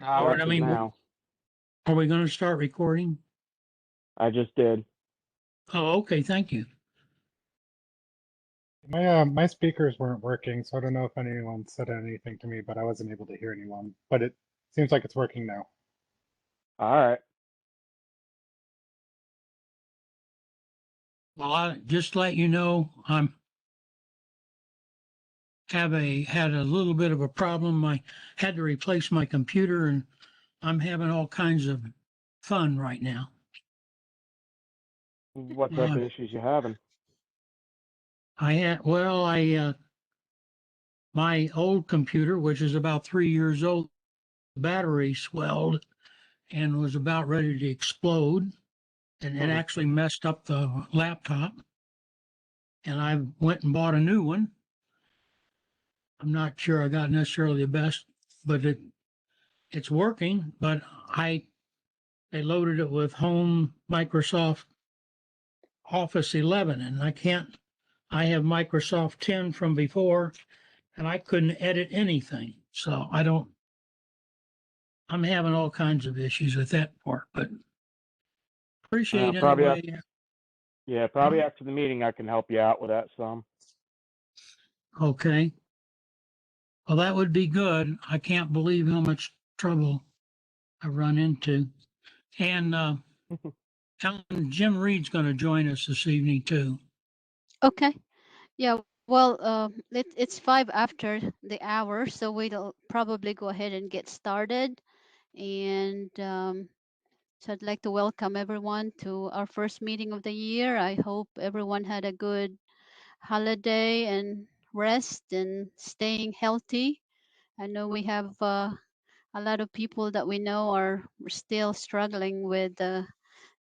All right, I mean, now. are we going to start recording? I just did. Oh, okay, thank you. My speakers weren't working, so I don't know if anyone said anything to me, but I wasn't able to hear anyone. But it seems like it's working now. All right. Well, I just let you know, had a little bit of a problem. I had to replace my computer, and I'm having all kinds of fun right now. What type of issues you having? My old computer, which is about 3 years old, the battery swelled and was about ready to explode, and it actually messed up the laptop. And I went and bought a new one. I'm not sure I got necessarily the best, but it's working. But they loaded it with home Microsoft Office 11, and I have Microsoft 10 from before, and I couldn't edit anything. So I'm having all kinds of issues with that part, but appreciate Probably anyway. probably after the meeting I can help you out with that some. Okay. Well, that would be good. I can't believe how much trouble I run into. And Jim Reed's going to join us this evening too. Okay. Yeah. Well, it's 5 after the hour, so we'll probably go ahead and get started. And so I'd like to welcome everyone to our first meeting of the year. I hope everyone had a good holiday and rest and staying healthy. I know we have a lot of people that we know are still struggling with the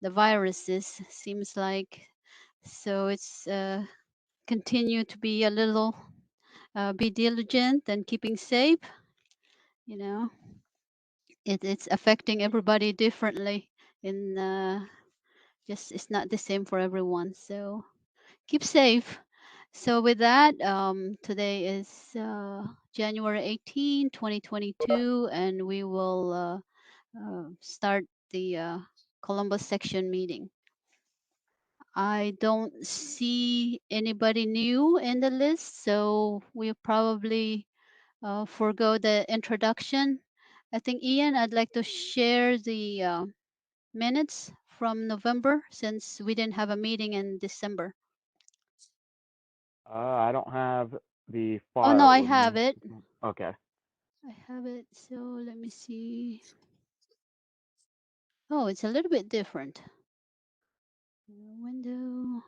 viruses, seems like. So it's continue to be a little, be diligent and keeping safe. You know, it's affecting everybody differently. In just it's not the same for everyone. So keep safe. So with that, today is January 18, 2022, and we will start the Columbus section meeting. I don't see anybody new in the list, so we'll probably forego the introduction. I think, Ian, I'd like to share the minutes from November since we didn't have a meeting in December. I don't have the file. Oh, no, I have it. Okay. I have it. So let me see. Oh, it's a little bit different. Window.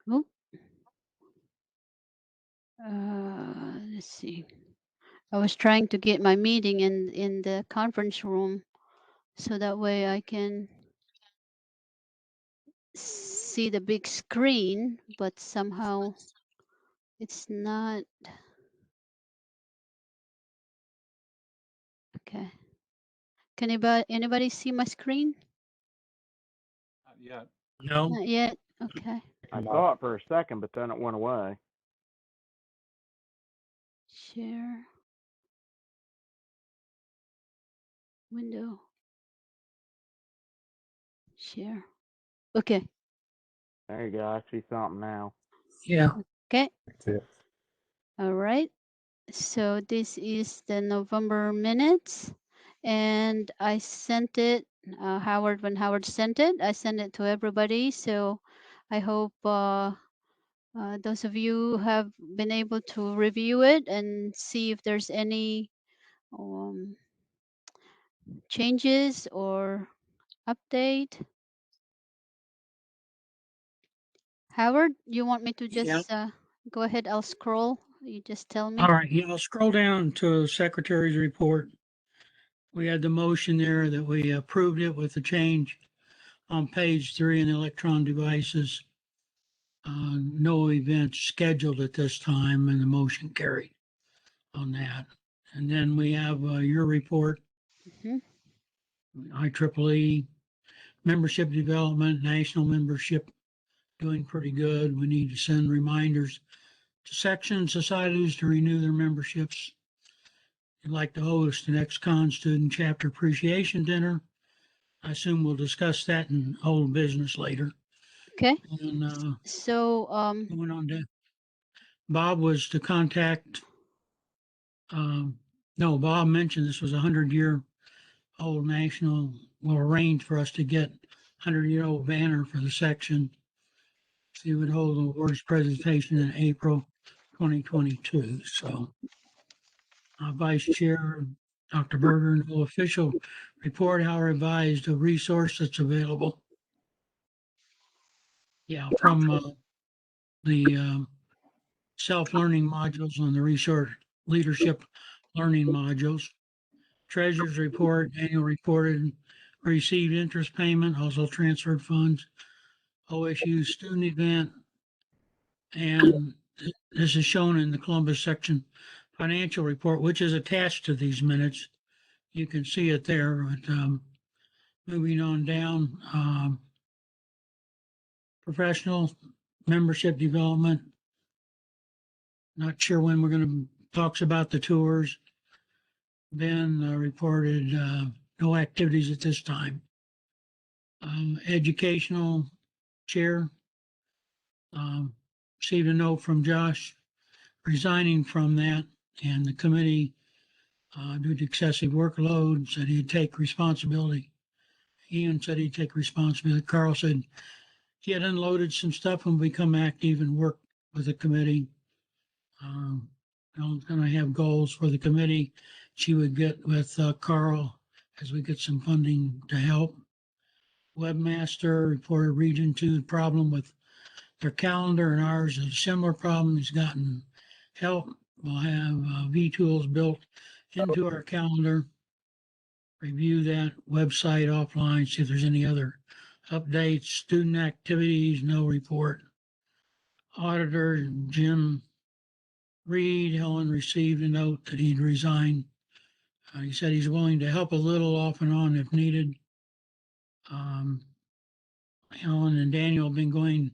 Oh. Let's see. I was trying to get my meeting in the conference room so that way I can see the big screen, but somehow it's not. Okay. Can anybody see my screen? Not yet. No. Not yet. Okay. I saw it for a second, but then it went away. Share. Window. Share. Okay. There you go. I see something now. Yeah. Okay. That's it. All right. So this is the November minutes, and I sent it. When Howard sent it, I sent it to everybody. So I hope those of you have been able to review it and see if there's any changes or update. Howard, you want me to just go ahead? I'll scroll. You just tell me. All right. Yeah, I'll scroll down to Secretary's report. We had the motion there that we approved it with the change on page 3 in the electron devices. No events scheduled at this time, and the motion carried on that. And then we have your report. IEEE membership development, national membership doing pretty good. We need to send reminders to section societies to renew their memberships. I'd like to host an ex-con student chapter appreciation dinner. I assume we'll discuss that in old business later. Okay. And So, going on to Bob was to contact. No, Bob mentioned this was a 100-year-old national. Will arrange for us to get 100-year-old banner for the section. She would hold an awards presentation in April 2022. So, Vice Chair Dr. Berger will official report how revised a resource that's available. Yeah, from the self-learning modules on the resource leadership learning modules. Treasurer's report, annual reported received interest payment, also transferred funds, OSU student event, and this is shown in the Columbus section financial report, which is attached to these minutes. You can see it there. But moving on down, professional membership development. Not sure when we're going to talks about the tours. Ben reported no activities at this time. Educational chair received a note from Josh resigning from that, and the committee, due to excessive workload, said he'd take responsibility. Ian said he'd take responsibility. Carl said he had unloaded some stuff and become active and work with the committee. I'm going to have goals for the committee. She would get with Carl as we get some funding to help. Webmaster reported Region 2 problem with their calendar, and ours is a similar problem. He's gotten help. We'll have V-Tools built into our calendar. Review that website offline, see if there's any other updates. Student activities, no report. Auditor Jim Reed, Helen received a note that he'd resign. He said he's willing to help a little off and on if needed. Helen and Daniel have been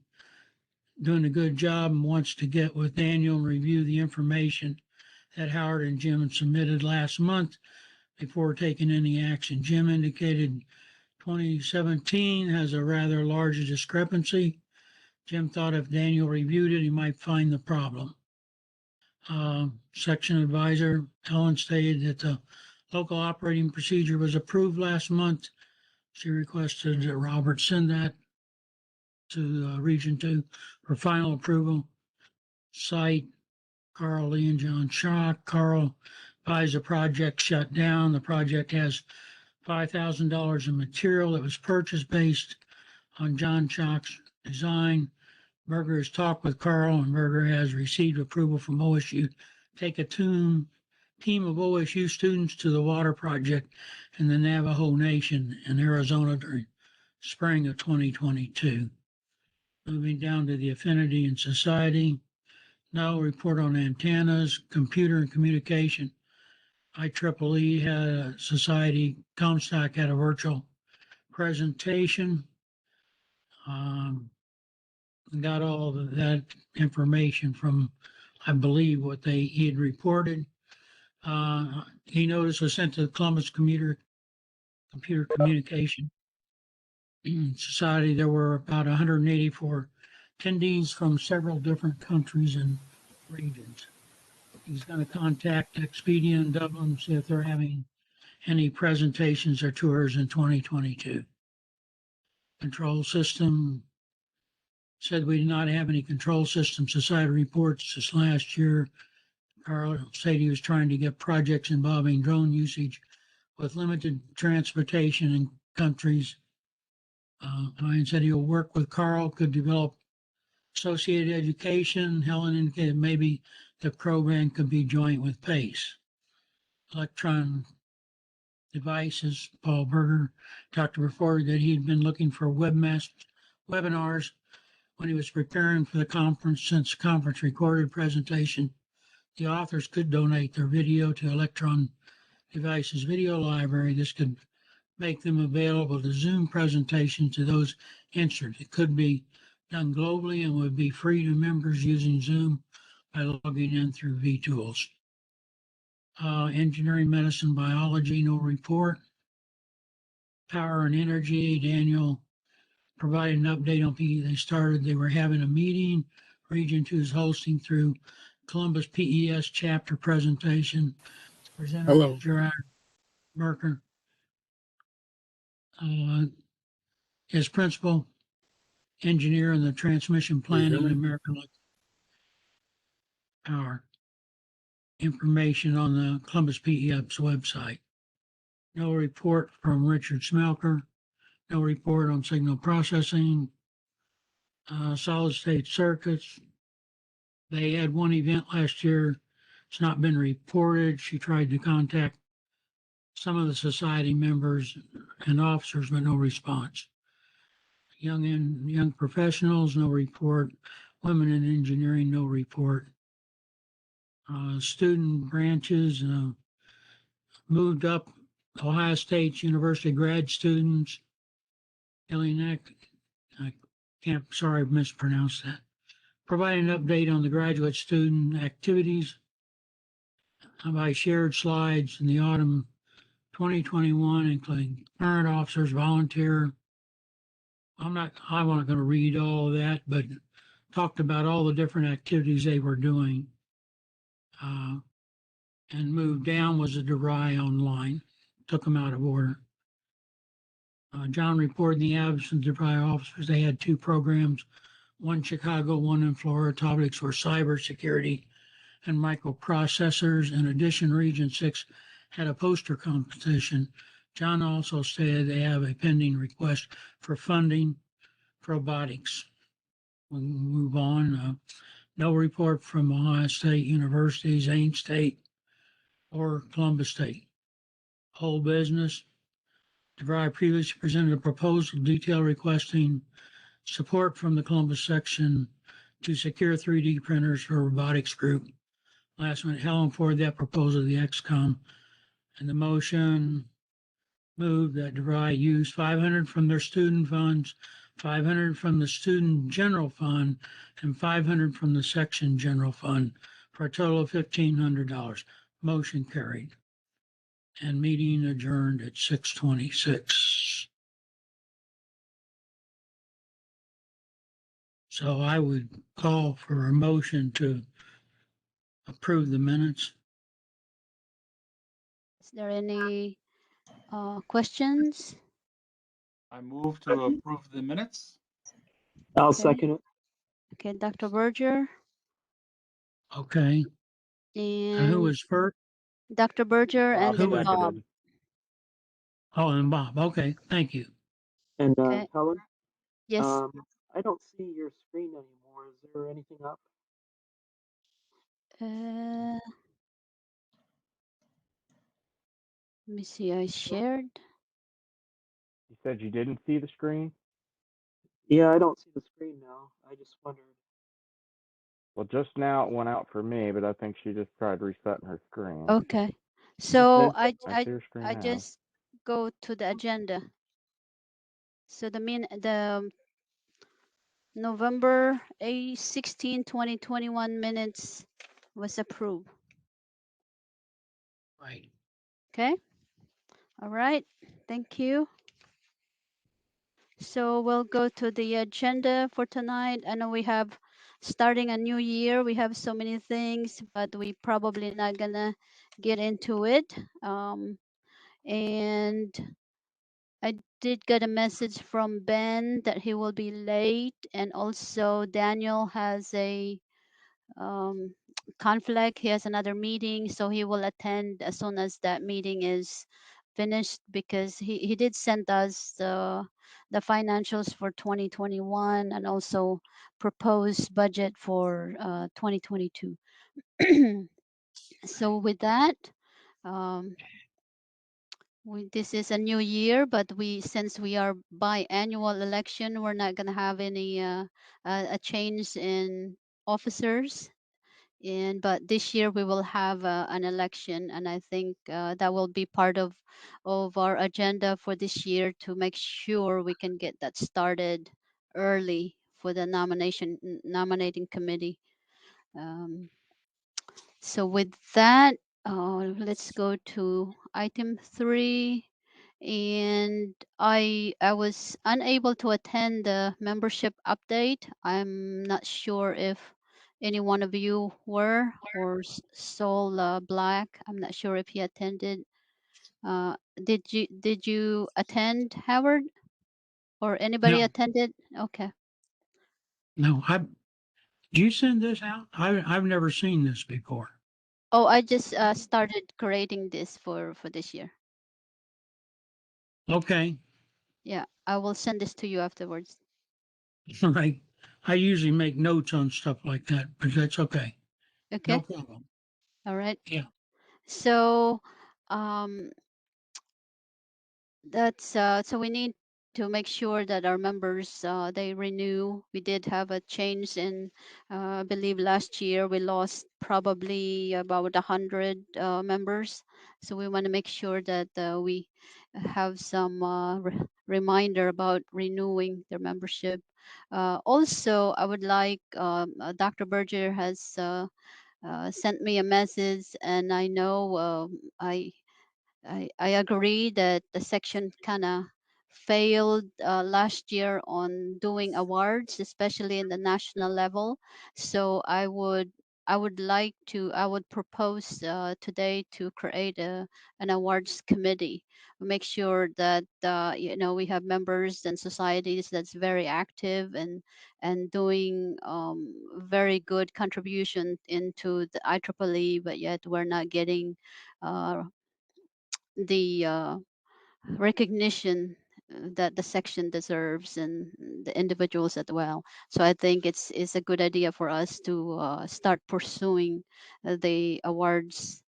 doing a good job and wants to get with Daniel and review the information that Howard and Jim submitted last month before taking any action. Jim indicated 2017 has a rather large discrepancy. Jim thought if Daniel reviewed it, he might find the problem. Section advisor Helen stated that the local operating procedure was approved last month. She requested that Robert send that to Region 2 for final approval. Site, Carl Lee and John Schock. Carl buys the project shut down. The project has $5,000 in material that was purchased based on John Schock's design. Berger has talked with Carl, and Berger has received approval from OSU. Take a team of OSU students to the water project in the Navajo Nation in Arizona during spring of 2022. Moving down to the Affinity and Society. No report on antennas, computer and communication. IEEE had a society, Comstock had a virtual presentation. Got all of that information from, I believe, what he had reported. E-notice was sent to the Columbus Computer Communication Society. There were about 184 attendees from several different countries and regions. He's going to contact Expedia in Dublin, see if they're having any presentations or tours in 2022. Control system said we did not have any control system society reports this last year. Carl said he was trying to get projects involving drone usage with limited transportation in countries. Ryan said he'll work with Carl, could develop associated education. Helen indicated maybe the program could be joint with PACE. Electron devices, Paul Berger, Dr. reported that he'd been looking for webinars when he was preparing for the conference. Since the conference recorded presentation, the authors could donate their video to Electron Devices Video Library. This could make them available to Zoom presentations to those interested. It could be done globally and would be free to members using Zoom by logging in through vTools. Engineering, medicine, biology, no report. Power and energy, Daniel provided an update on they were having a meeting. Region 2 is hosting through Columbus PES chapter presentation. Presenter Hello. was Gerard Merker. His principal engineer in the transmission Can you hear planning me? American Electric Power. Information on the Columbus PES website. No report from Richard Smelker. No report on signal processing. Solid state circuits. They had one event last year. It's not been reported. She tried to contact some of the society members and officers, but no response. Young professionals, no report. Women in engineering, no report. Student branches moved up. Ohio State University grad students. Illinois, I sorry, I mispronounced that. Providing an update on the graduate student activities by shared slides in the autumn 2021, including current officers, volunteer. I'm not going to read all of that, but talked about all the different activities they were doing. And moved down was a DeVry online, took them out of order. John reported in the absence of DeVry officers, they had two programs, one in Chicago, one in Florida. Topics were cybersecurity and microprocessors. In addition, Region 6 had a poster competition. John also stated they have a pending request for funding for robotics. We'll move on. No report from Ohio State University, Zane State, or Columbus State. Whole business. DeVry previously presented a proposal detail requesting support from the Columbus section to secure 3D printers for robotics group. Last minute, Helen forwarded that proposal to the XCOM, and the motion moved that DeVry use 500 from their student funds, 500 from the student general fund, and 500 from the section general fund for a total of $1,500. Motion carried. And meeting adjourned at 6:26. So I would call for a motion to approve the minutes. Is there any questions? I move to approve the minutes. I'll Okay. second it. Okay, Dr. Berger Okay. And who and was first? Dr. Berger Bob and then seconded. Bob. Oh, and Bob. Okay. Thank you. And Okay. Helen, Yes. I don't see your screen anymore. Is there anything up? Let me see. I shared. You said you didn't see the screen? Yeah, I don't see the screen now. I just wondered. Well, just now it went out for me, but I think she just tried resetting her screen. Okay. So Okay. I see her screen I now. just go to the agenda. So the November 16, 2021 minutes was approved. Right. Okay. All right. Thank you. So we'll go to the agenda for tonight. I know we have starting a new year. We have so many things, but we probably not gonna get into it. And I did get a message from Ben that he will be late, and also Daniel has a conflict. He has another meeting, so he will attend as soon as that meeting is finished, because he did send us the financials for 2021 and also proposed budget for 2022. So with that, this is a new year, but since we are biannual election, we're not going to have any a change in officers. But this year we will have an election, and I think that will be part of our agenda for this year, to make sure we can get that started early for the nominating committee. So with that, let's go to item 3. And I was unable to attend the membership update. I'm not sure if any one of you were, or Sol Black. I'm not sure if he attended. Did you attend, Howard, or anybody No, attended? Okay. no, do you send this out? I've never seen this before. Oh, I just started creating this for this year. Okay, Yeah, I will send this to you afterwards. all right. I usually make notes on stuff like that, but that's okay. No Okay. problem. All right. Yeah. So, um, that's so we need to make sure that our members they renew. We did have a change in I believe last year we lost probably about 100 members, so we want to make sure that we have some reminder about renewing their membership. Also, I would like Dr. Berger has sent me a message, and I know I agree that the section kind of failed last year on doing awards, especially in the national level. So I would propose today to create an awards committee. Make sure that we have members and societies that's very active and doing very good contribution into the IEEE, but yet we're not getting uh, the recognition that the section deserves, and the individuals as well. So I think it's a good idea for us to start pursuing the awards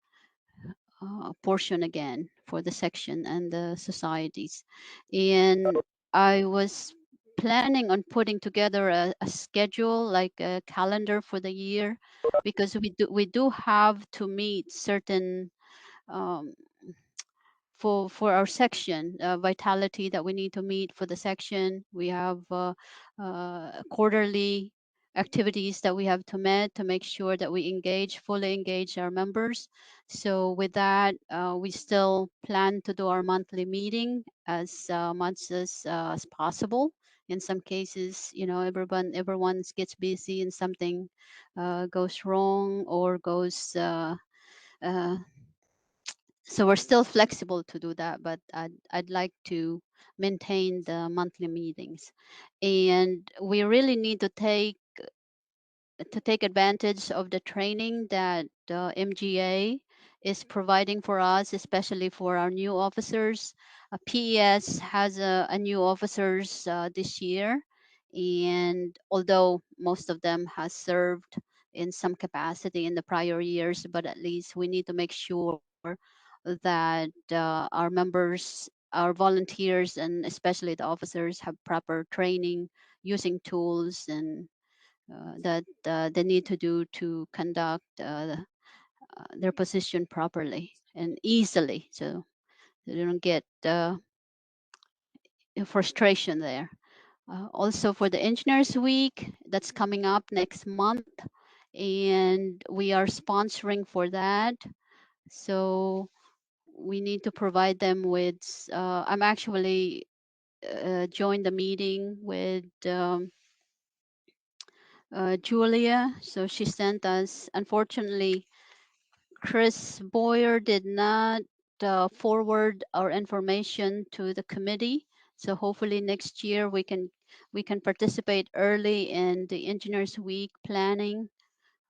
portion again for the section and the societies. And I was planning on putting together a schedule, like a calendar for the year, because we do have to meet certain um, for our section vitality that we need to meet for the section. We have quarterly activities that we have to meet to make sure that we fully engage our members. So with that, we still plan to do our monthly meeting as much as possible. In some cases, everyone gets busy and something goes wrong or goes uh, so we're still flexible to do that, but I'd like to maintain the monthly meetings. And we really need to take advantage of the training that MGA is providing for us, especially for our new officers. PES has a new officers this year, and although most of them has served in some capacity in the prior years, but at least we need to make sure that our members, our volunteers, and especially the officers have proper training using tools and that they need to do to conduct their position properly and easily, so they don't get frustration there. Also for the Engineers Week that's coming up next month, and we are sponsoring for that. So we need to provide them with, I'm actually joined the meeting with Julia. So she sent us, unfortunately, Chris Boyer did not forward our information to the committee. So hopefully next year we can participate early in the Engineers Week planning.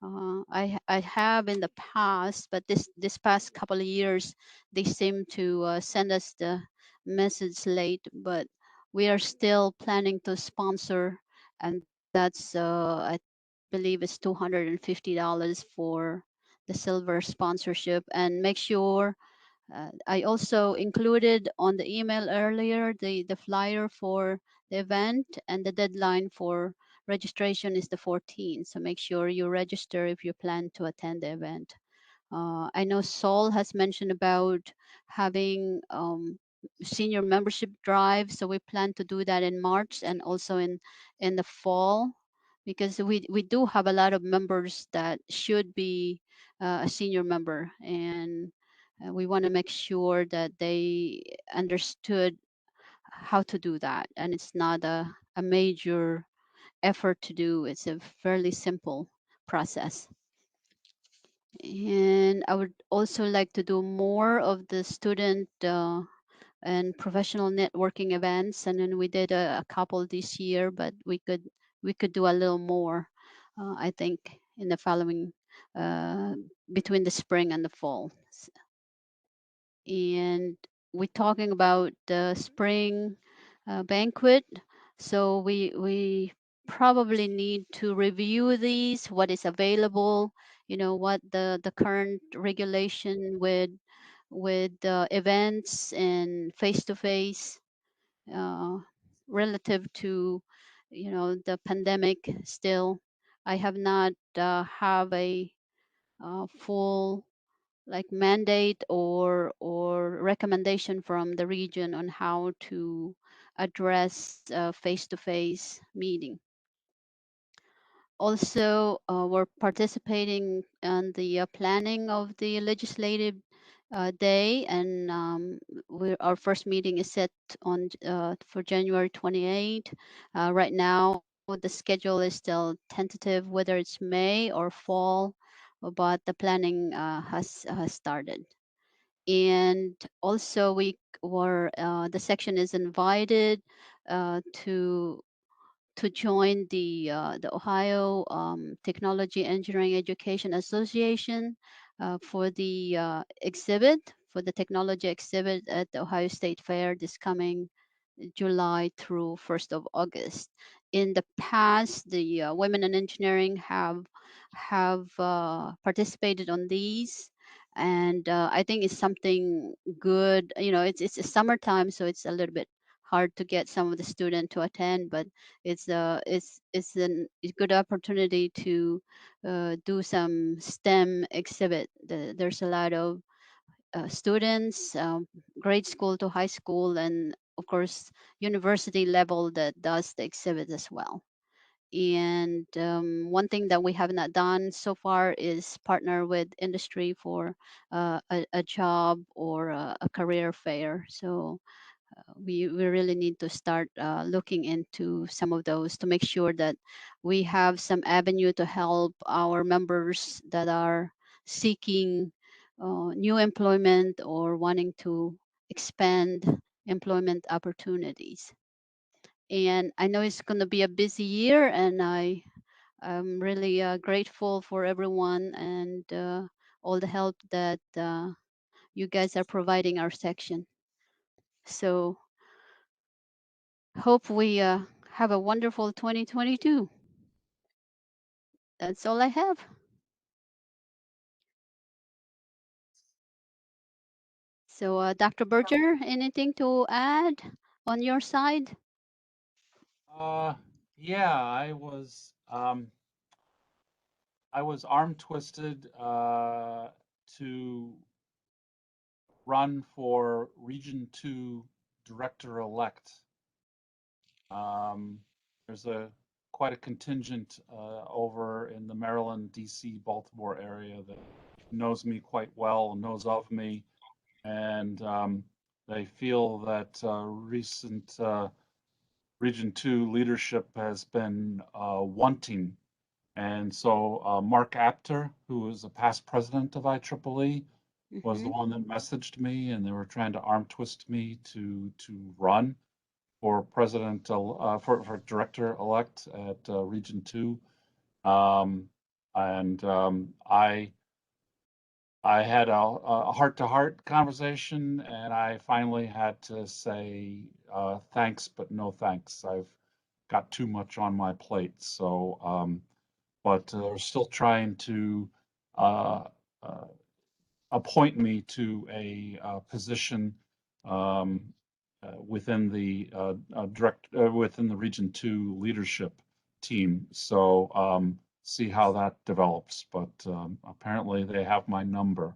I have in the past, but this past couple of years, they seem to send us the message late. But we are still planning to sponsor, and that's I believe it's $250 for the silver sponsorship. And make sure I also included on the email earlier the flyer for the event, and the deadline for registration is the 14th. So make sure you register if you plan to attend the event. I know Saul has mentioned about having senior membership drive, so we plan to do that in March and also in the fall. because we do have a lot of members that should be a senior member, and we want to make sure that they understood how to do that, and it's not a major effort to do. It's a fairly simple process. And I would also like to do more of the student and professional networking events. And then we did a couple this year, but we could do a little more, I think, in the following between the spring and the fall. And we're talking about the spring banquet. So we probably need to review these, what is available, what the current regulation with events and face-to-face relative to the pandemic. Still, I have not have a full like mandate or recommendation from the region on how to address face-to-face meeting. Also, we're participating in the planning of the legislative day, and our first meeting is set on for January 28. Right now, the schedule is still tentative, whether it's May or fall, but the planning has started. And also, the section is invited to join the Ohio Technology Engineering Education Association for the technology exhibit at the Ohio State Fair this coming July through 1st of August. In the past, the women in engineering have participated on these, and I think it's something good. It's a summertime, so it's a little bit hard to get some of the students to attend, but it's a good opportunity to do some STEM exhibit. There's a lot of students, grade school to high school, and of course university level that does the exhibit as well. And one thing that we have not done so far is partner with industry for a job or a career fair. So we really need to start looking into some of those to make sure that we have some avenue to help our members that are seeking new employment or wanting to expand employment opportunities. And I know it's going to be a busy year, and I'm really grateful for everyone and all the help that you guys are providing our section. So hope we have a wonderful 2022. That's all I have. So, Dr. Berger, anything to add on your side? Yeah, I was arm twisted to run for Region 2 Director-elect. There's quite a contingent over in the Maryland, DC, Baltimore area that knows me quite well, knows of me, and they feel that recent Region 2 leadership has been wanting. And so Mark Apter, who was a past president of IEEE, was the one that messaged me, and they were trying to arm twist me to run for president for director elect at Region 2. I had a heart-to-heart conversation, and I finally had to say thanks, but no thanks. I've got too much on my plate. So, but they're still trying to appoint me to a position within the within the Region 2 leadership team. So see how that develops. But apparently they have my number.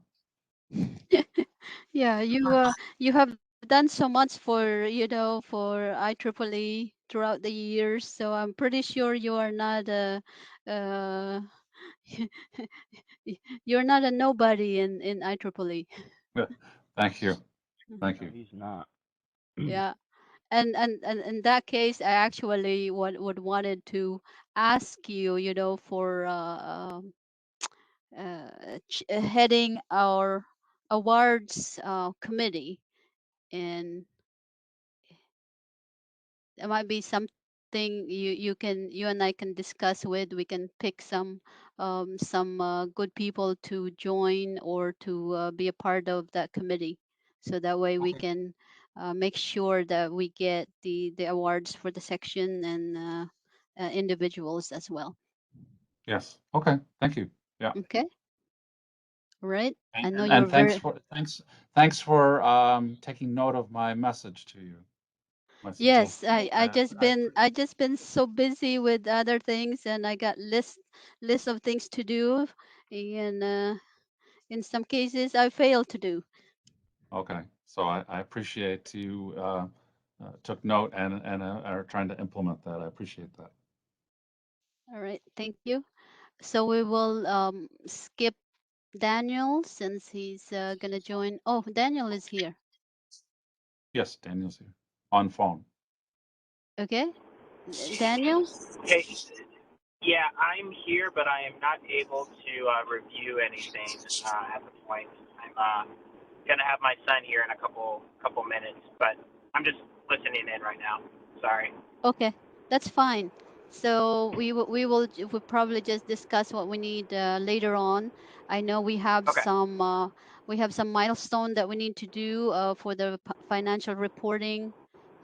Yeah, you have done so much for, for IEEE throughout the years, so I'm pretty sure you are not uh, you're not a nobody in IEEE. Thank you. Thank No, you. he's not. Yeah. And in that case, I actually would wanted to ask you, for heading our awards committee, and it might be something you and I can discuss with. We can pick some good people to join or to be a part of that committee, so that way we Okay. can make sure that we get the awards for the section and individuals as well. Yes. Okay. Thank you. Yeah. Okay, right. I know you're And very. thanks for taking note of my message to you, my Yes, suggestion. I just been so busy with other things, and I got list of things to do, and in some cases I failed to do. Okay. So I appreciate you took note and are trying to implement that. I appreciate that. All right, thank you. So we will skip Daniel since he's gonna join. Oh, Daniel is here. Yes, Daniel's here on phone. Okay, Daniel. Hey, yeah, I'm here, but I am not able to review anything at the point. I'm gonna have my son here in a couple minutes, but I'm just listening in right now. Sorry. Okay, that's fine. So we'll probably just discuss what we need later on. I know Okay. we have some milestone that we need to do for the financial reporting,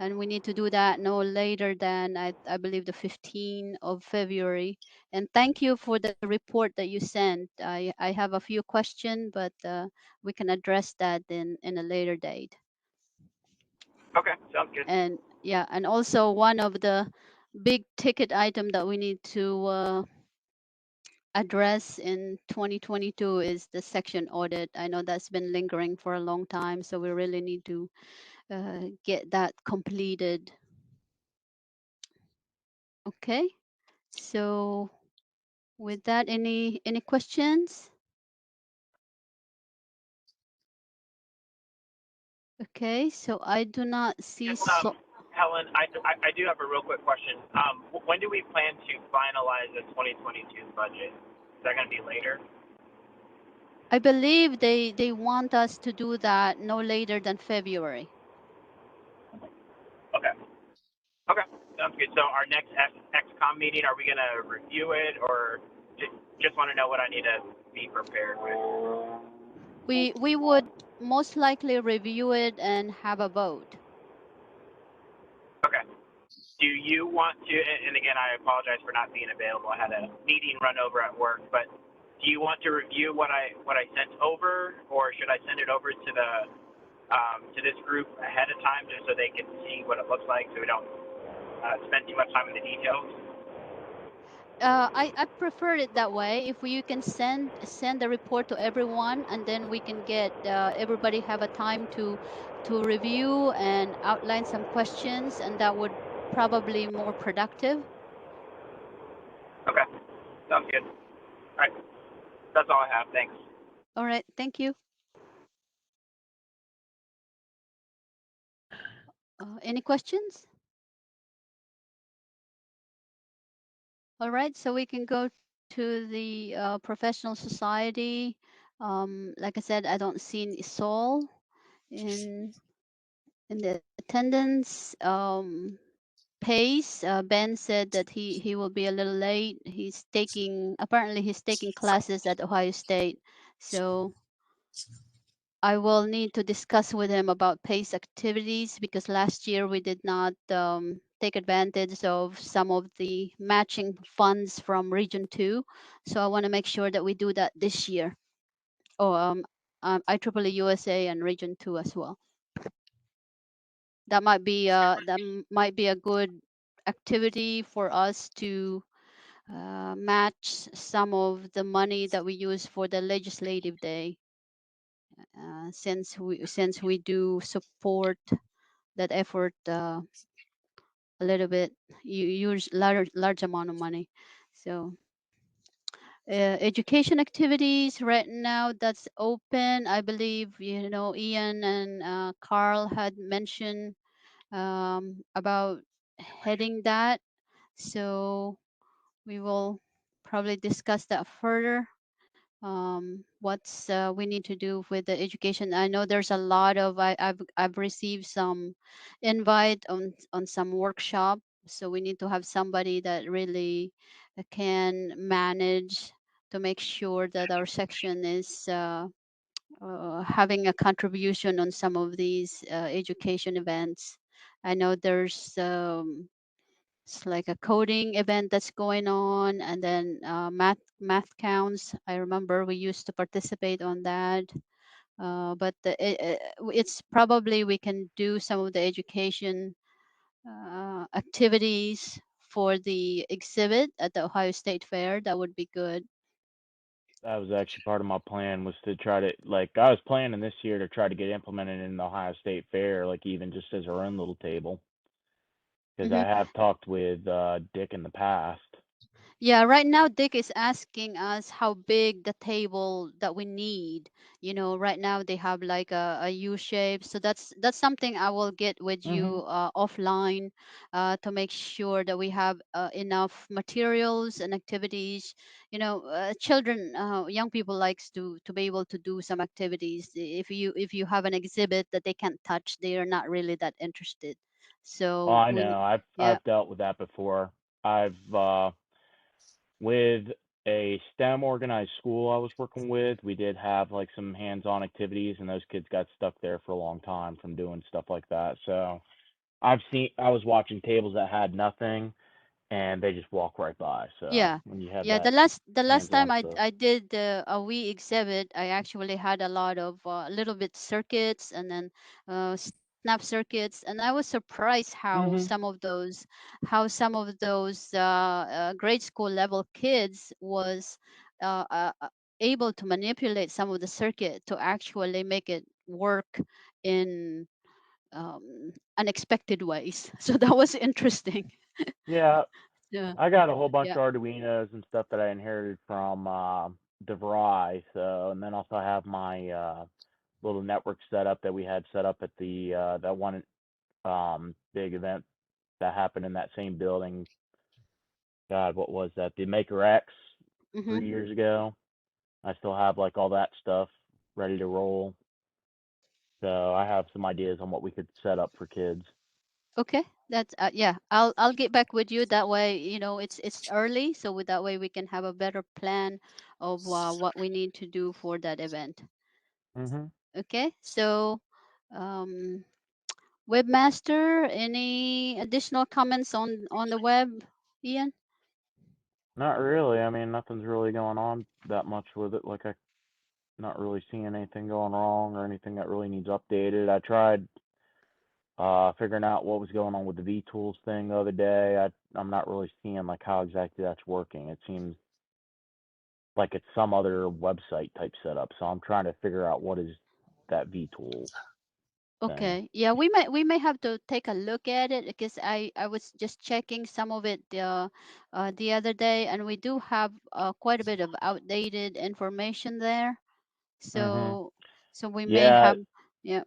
and we need to do that no later than I believe the 15th of February. And thank you for the report that you sent. I have a few questions, but we can address that in a later date. Okay. Sounds good. And yeah, and also one of the big ticket item that we need to address in 2022 is the section audit. I know that's been lingering for a long time, so we really need to get that completed. Okay, so with that, any questions? Okay, so I do not see Yes, so. Helen, I do have a real quick question. When do we plan to finalize the 2022 budget? Is that going to be later? I believe they want us to do that no later than February. Okay. Okay. Sounds good. So our next XCOM meeting, are we going to review it, or just want to know what I need to be prepared with? We would most likely review it and have a vote. Okay. Do you want to, and again, I apologize for not being available. I had a meeting run over at work, but do you want to review what I sent over, or should I send it over to the to this group ahead of time just so they can see what it looks like, so we don't spend too much time in the details? I prefer it that way. If you can send the report to everyone, and then we can get everybody have a time to review and outline some questions, and that would probably more productive. Okay. Sounds good. All right. That's all I have. Thanks. All right, thank you. Any questions? All right, so we can go to the professional society. Like I said, I don't see Saul in the attendance. Pace. Ben said that he will be a little late. Apparently he's taking classes at Ohio State. So I will need to discuss with him about PACE activities, because last year we did not take advantage of some of the matching funds from Region 2. So I want to make sure that we do that this year. Oh, IEEE USA and Region 2 as well. That might be a good activity for us to match some of the money that we use for the legislative day. since we do support that effort a little bit, you use large amount of money. So education activities right now that's open. I believe Ian and Carl had mentioned about heading that. So we will probably discuss that further. What's we need to do with the education. I know there's a lot of I've received some invite on some workshop, so we need to have somebody that really can manage to make sure that our section is having a contribution on some of these education events. I know there's it's like a coding event that's going on, and then math counts. I remember we used to participate on that. But it's probably we can do some of the education activities for the exhibit at the Ohio State Fair. That would be good. That was actually part of my plan, was to try to, like, I was planning this year to try to get implemented in the Ohio State Fair, like even just as our own little table, because I Mhm. have talked with Dick in the past. Yeah, right now Dick is asking us how big the table that we need. Right now they have like a U shape. So that's something I will get with Mm-hmm. you offline to make sure that we have enough materials and activities. Children, young people likes to be able to do some activities. If you have an exhibit that they can't touch, they are not really that interested. Oh, So I know. yeah. I've dealt with that before. I've with a STEM organized school I was working with, we did have like some hands-on activities, and those kids got stuck there for a long time from doing stuff like that. So I was watching tables that had nothing, and they just walk right by. So Yeah, when you have yeah. that The last time hands-on I stuff. I did a Wii exhibit, I actually had a lot of little bit circuits and then snap circuits, and I was surprised Mm-hmm. how some of those grade school level kids was uh, uh, uh, able to manipulate some of the circuit to actually make it work in unexpected ways. So that was interesting. Yeah, Yeah. I got a whole bunch Yeah. of Arduinos and stuff that I inherited from DeVry. So, and then also I have my little network setup that we had set up at the that one big event that happened in that same building. God, what was that? The Maker X Hmm. 3 years ago. I still have like all that stuff ready to roll. So I have some ideas on what we could set up for kids. Okay, that's yeah. I'll get back with you. That way, it's early, so with that way we can have a better plan of what we need to do for that event. Mm-hmm. Okay, so um, webmaster, any additional comments on the web, Ian? Not really. I mean, nothing's really going on that much with it. Like, I not really seeing anything going wrong or anything that really needs updated. I tried figuring out what was going on with the vTools thing the other day. I'm not really seeing like how exactly that's working. It seems like it's some other website type setup. So I'm trying to figure out what is that vTools thing. Okay, yeah, we may have to take a look at it because I was just checking some of it the other day, and we do have quite a bit of outdated information there. Mhm. So we may Yeah, have, yeah.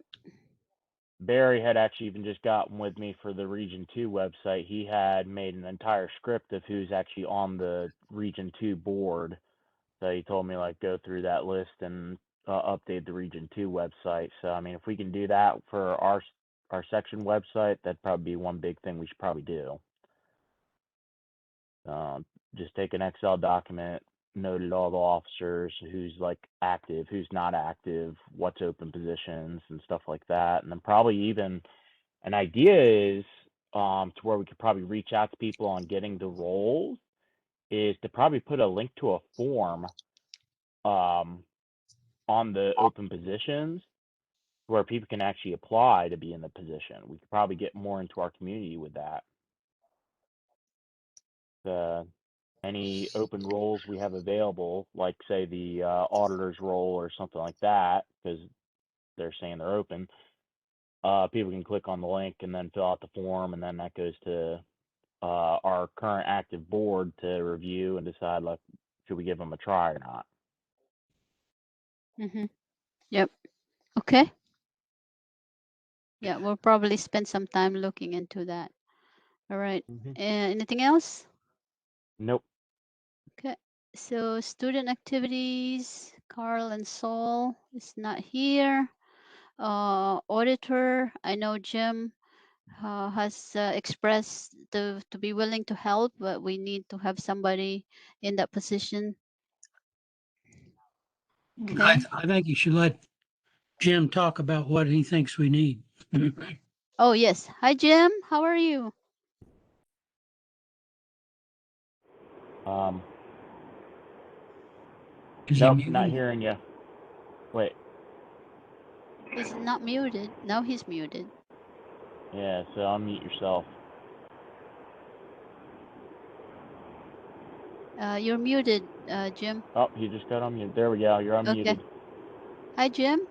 Barry had actually even just gotten with me for the Region 2 website. He had made an entire script of who's actually on the Region 2 board. So he told me like go through that list and update the Region 2 website. So I mean, if we can do that for our section website, that'd probably be one big thing we should probably do. Um, just take an Excel document, noted all the officers, who's like active, who's not active, what's open positions, and stuff like that. And then probably even an idea is to where we could probably reach out to people on getting the roles is to probably put a link to a form um, on the open positions where people can actually apply to be in the position. We could probably get more into our community with that. The any open roles we have available, like say the auditor's role or something like that, because they're saying they're open, people can click on the link and then fill out the form, and then that goes to our current active board to review and decide, like, should we give them a try or not. Mm-hmm. Yep. Okay. Yeah, we'll probably spend some time looking into that. All right. Anything else? Nope. Okay. So student activities, Carl and Saul is not here. Auditor, I know Jim has expressed to be willing to help, but we need to have somebody in that position. Okay. I think you should let Jim talk about what he thinks we need. Oh, yes. Hi, Jim. How are you? Is he Nope, not muted? hearing you. Wait. He's not muted. Now he's muted. Yeah, so unmute yourself. You're muted, Jim. Oh, he just got unmuted. There we go. You're unmuted. Okay. Hi, Jim.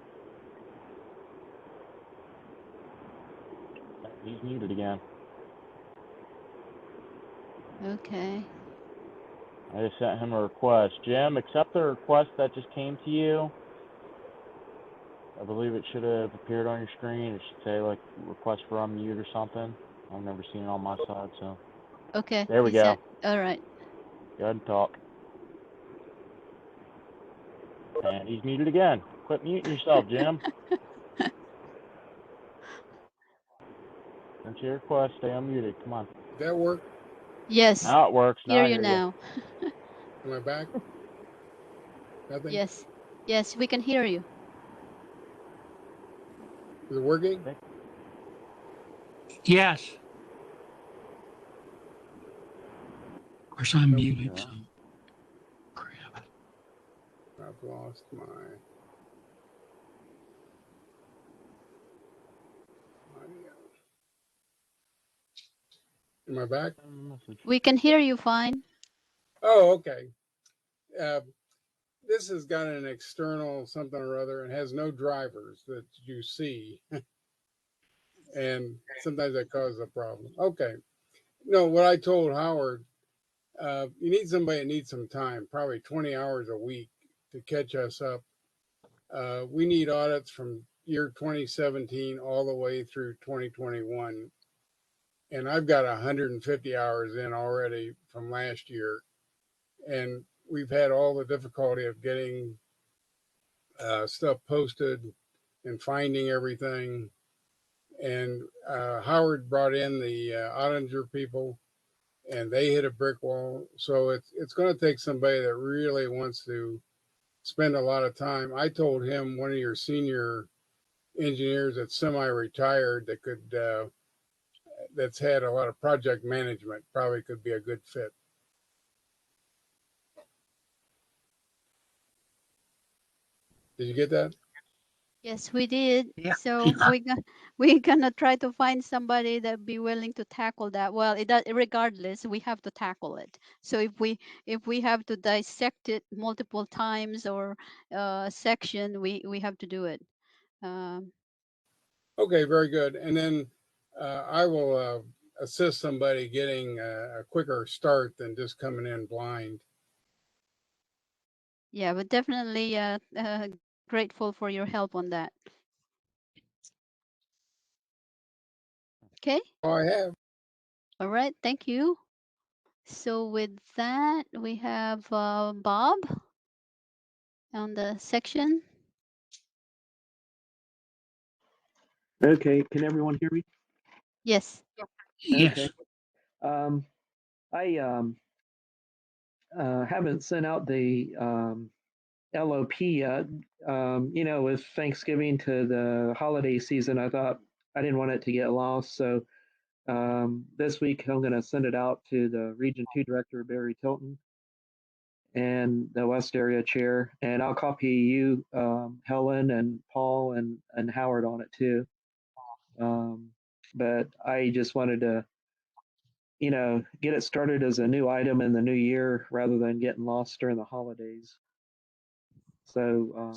He's muted again. Okay. I just sent him a request. Jim, accept the request that just came to you. I believe it should have appeared on your screen. It should say, like, request for unmute or something. I've never seen it on my side, so. Okay. There we go. All right. Go ahead and talk. And he's muted again. Quit muting yourself, Jim. Sent you a request. Stay unmuted. Come on. Did that work? Yes. Now it works. Now Hear I you hear now. Am I back? Nothing? Yes. Yes, we can hear you. Is it working? Yes. Of course, I'm Nope. muted. Yeah. So. Crap. I've lost my audio. Am I back? We can hear you fine. Oh, okay. This has got an external something or other and has no drivers that you see. And sometimes that causes a problem. Okay. No, what I told Howard, you need somebody that needs some time, probably 20 hours a week to catch us up. We need audits from year 2017 all the way through 2021. And I've got 150 hours in already from last year. And we've had all the difficulty of getting stuff posted and finding everything. And Howard brought in the Ottinger people, and they hit a brick wall. So it's going to take somebody that really wants to spend a lot of time. I told him one of your senior engineers that's semi-retired that could that's had a lot of project management probably could be a good fit. Did you get that? Yes, we did. Yeah. So we're gonna try to find somebody that be willing to tackle that. Well, it does, regardless, we have to tackle it. So if we have to dissect it multiple times or section, we have to do it. Okay, very good. And then I will assist somebody getting a quicker start than just coming in blind. Yeah, but definitely grateful for your help on that. Okay. Oh, I have. All right. Thank you. So with that, we have Bob on the section. Okay, can everyone hear me? Yes. Yes. Okay. I haven't sent out the LOP yet. With Thanksgiving to the holiday season, I thought I didn't want it to get lost. So this week, I'm going to send it out to the Region 2 Director, Barry Tilton, and the West Area Chair. And I'll copy you, Helen, and Paul, and Howard on it too. But I just wanted to, get it started as a new item in the new year rather than getting lost during the holidays. So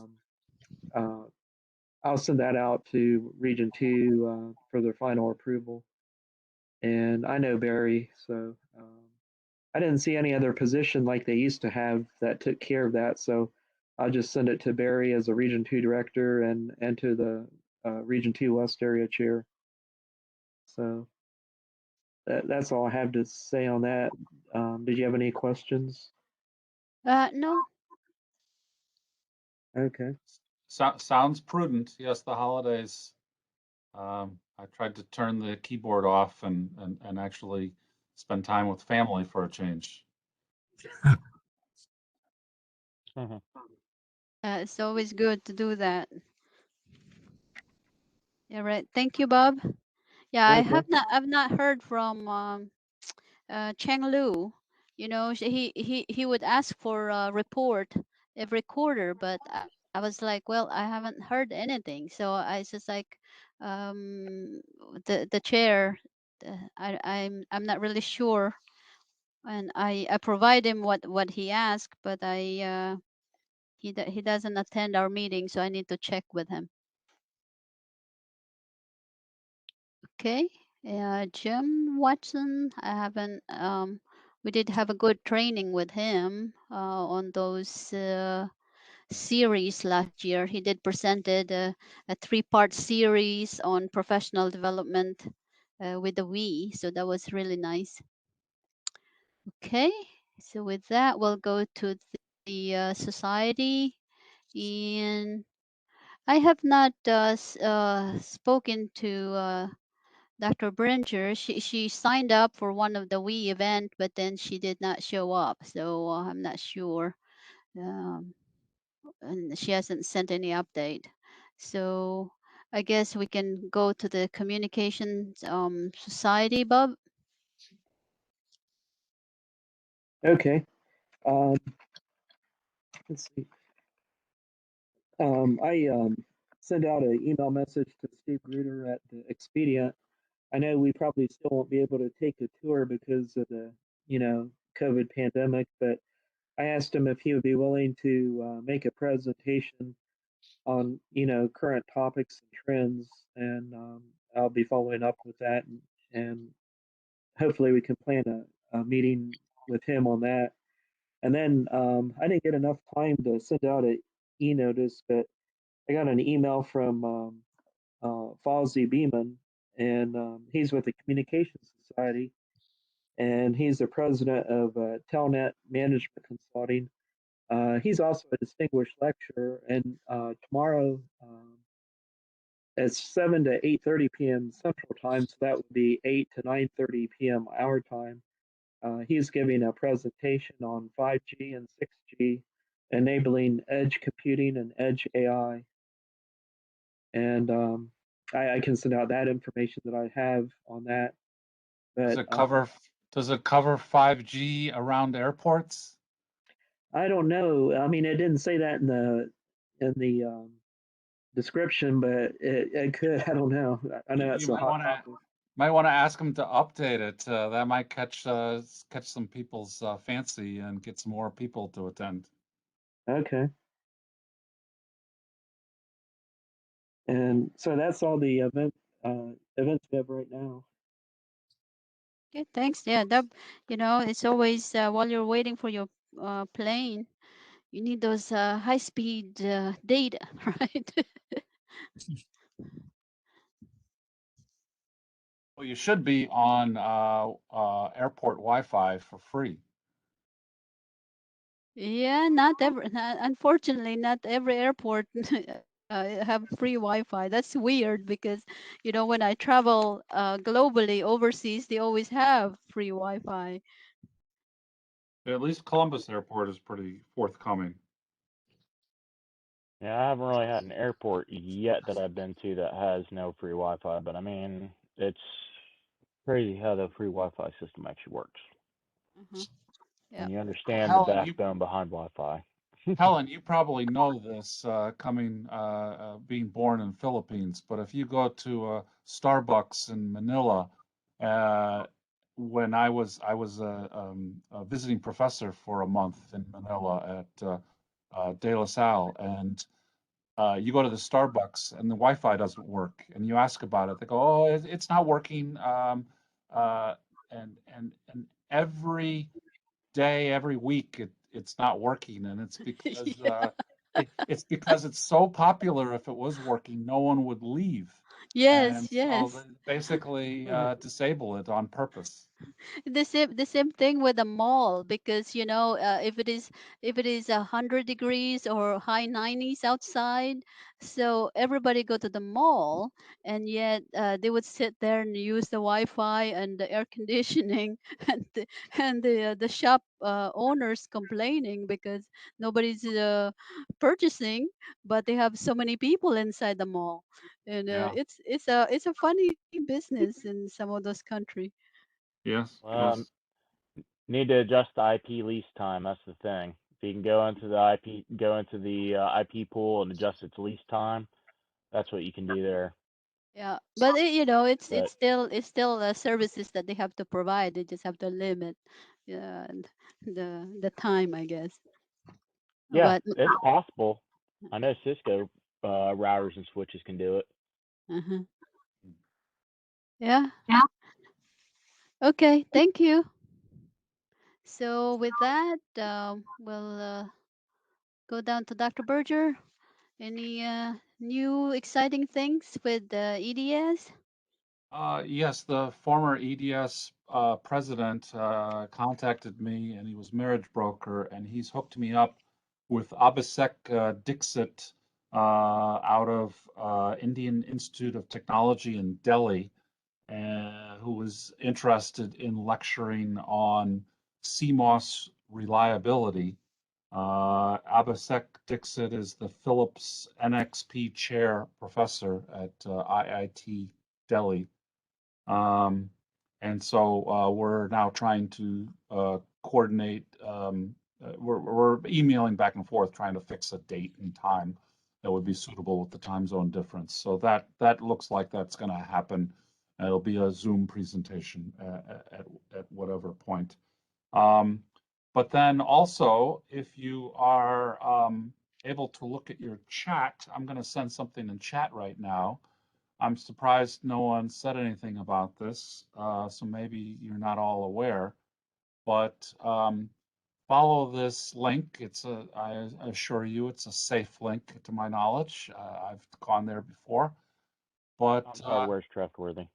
I'll send that out to Region 2 for their final approval. And I know Barry, so I didn't see any other position like they used to have that took care of that. So I'll just send it to Barry as a Region 2 director and to the Region 2 West area chair. So that's all I have to say on that. Did you have any questions? No. Okay. Sounds prudent. Yes, the holidays. I tried to turn the keyboard off and actually spend time with family for a change. Mhm. It's always good to do that. Yeah, right. Thank you, Bob. Yeah, Okay. I've not heard from Cheng Lu. You know, he would ask for a report every quarter, but I was like, well, I haven't heard anything. So I just like the chair. I'm not really sure, and I provide him what he asked, but he doesn't attend our meeting, so I need to check with him. Okay. Jim Watson, I haven't, we did have a good training with him on those series last year. He did presented a three-part series on professional development with the we, so that was really nice. Okay, so with that, we'll go to the society, and I have not spoken to Dr. Bringer. She signed up for one of the we event, but then she did not show up, so I'm not sure. And she hasn't sent any update. So I guess we can go to the communications society, Bob. Okay. Let's see. I sent out an email message to Steve Gruder at the Expedient. I know we probably still won't be able to take a tour because of the, COVID pandemic, but I asked him if he would be willing to make a presentation on, current topics and trends, and I'll be following up with that, and hopefully we can plan a meeting with him on that. And then I didn't get enough time to send out an e-notice, but I got an email from Fawzi Beeman, and he's with the Communications Society, and he's the president of Telnet Management Consulting. He's also a distinguished lecturer, and tomorrow it's 7 to 8:30 p.m. Central Time, so that would be 8 to 9:30 p.m. our time. He's giving a presentation on 5G and 6G, enabling edge computing and edge AI. And I can send out that information that I have on that. Does But it cover does it cover 5G around airports? I don't know. I mean, it didn't say that in the description, but it could. I don't know. I know You that's a might hot want to topic. ask them to update it. That might catch some people's fancy and get some more people to attend. Okay. And so that's all the events we have right now. Okay, thanks. Yeah, that it's always while you're waiting for your plane, you need those high-speed data, right? Well, you should be on airport Wi-Fi for free. Yeah, unfortunately, not every airport have free Wi-Fi. That's weird because, when I travel globally overseas, they always have free Wi-Fi. At least Columbus Airport is pretty forthcoming. Yeah, I haven't really had an airport yet that I've been to that has no free Wi-Fi, but I mean, it's crazy how the free Wi-Fi system actually works. Yeah. And you understand the Helen, backbone behind Wi-Fi. Helen, you probably know this being born in Philippines, but if you go to Starbucks in Manila, when I was a visiting professor for a month in Manila at De La Salle, and you go to the Starbucks and the Wi-Fi doesn't work, and you ask about it. They go, "Oh, it's not working." And every day, every week, it's not working, and it's because it's because it's so popular. If it was working, no one would leave, and Yes, so yes. they basically disable it on purpose. The same thing with the mall, because if it is 100 degrees or high 90s outside, so everybody go to the mall, and yet they would sit there and use the Wi-Fi and the air conditioning and the shop owners complaining because nobody's purchasing, but they have so many people inside the mall, and Yeah. it's a funny business in some of those countries. Yes. Well, need to adjust the IP lease time. That's the thing. If you can go into the IP pool and adjust its lease time, that's what you can do there. Yeah, but it's But still services that they have to provide. They just have to limit, yeah, the time, I guess. yeah, But it's possible. I know Cisco routers and switches can do it. uh yeah. Okay, thank you. So with that, we'll go down to Dr. Berger. Any new exciting things with EDS? Yes, the former EDS president contacted me, and he was marriage broker, and he's hooked me up with Abhishek Dixit out of Indian Institute of Technology in Delhi, who was interested in lecturing on CMOS reliability. Abhishek Dixit is the Phillips NXP Chair Professor at IIT Delhi. And so we're now trying to coordinate. We're emailing back and forth trying to fix a date and time that would be suitable with the time zone difference. So that looks like that's going to happen. It'll be a Zoom presentation at whatever point. But then also, if you are able to look at your chat, I'm going to send something in chat right now. I'm surprised no one said anything about this, so maybe you're not all aware. But follow this link. I assure you, it's a safe link to my knowledge. I've gone there before. But Tom's Hardware is trustworthy.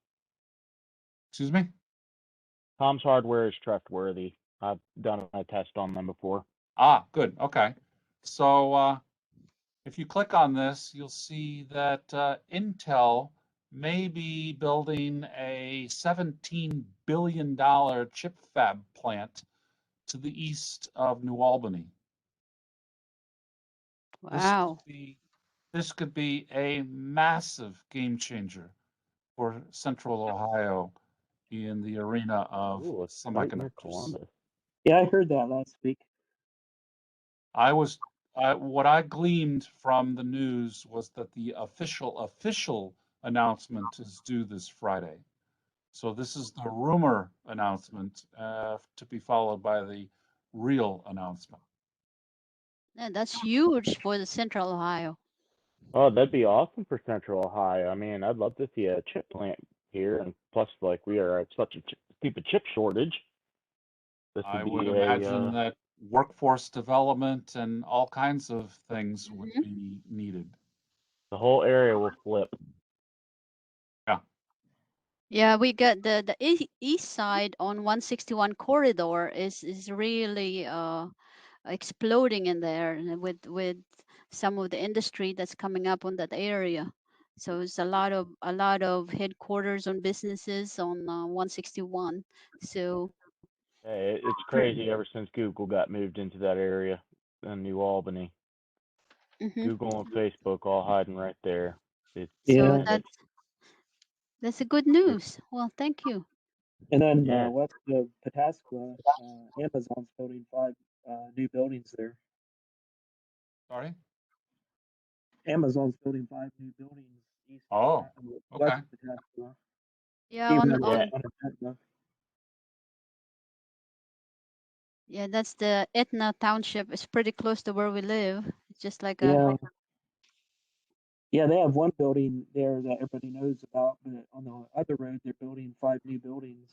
excuse me? Tom's Hardware is trustworthy. I've done a test on them before. Ah, good. Okay. So if you click on this, you'll see that Intel may be building a $17 billion chip fab plant to the east of New Albany. Wow. This could be a massive game changer for Central Ohio in the arena of Ooh, it's right near semiconductors. Columbus. Yeah, I heard that last week. What I gleaned from the news was that the official announcement is due this Friday. So this is the rumor announcement to be followed by the real announcement. Yeah, that's huge for the Central Ohio. Oh, that'd be awesome for Central Ohio. I mean, I'd love to see a chip plant here, and plus, like, we are at such a stupid chip shortage. This I would would be imagine that workforce development and all kinds of things would be needed. the whole area will flip. Yeah, we got the east side on 161 corridor is really exploding in there, and with some of the industry that's coming up on that area. So it's a lot of headquarters on businesses on 161. So Hey, it's crazy ever since Google got moved into that area in New Albany. Google and Facebook all hiding right there. It's so Yeah. that's a good news. Well, thank you. And then Yeah. west of Pataskla, Amazon's building 5 new buildings there. Sorry? Amazon's building 5 new buildings east Oh, west okay. of Pataskla. Yeah, Even on Yeah. on Etna. yeah, that's the Etna Township. It's pretty close to where we live. It's just like a Yeah. Yeah, they have one building there that everybody knows about, but on the other road, they're building 5 new buildings.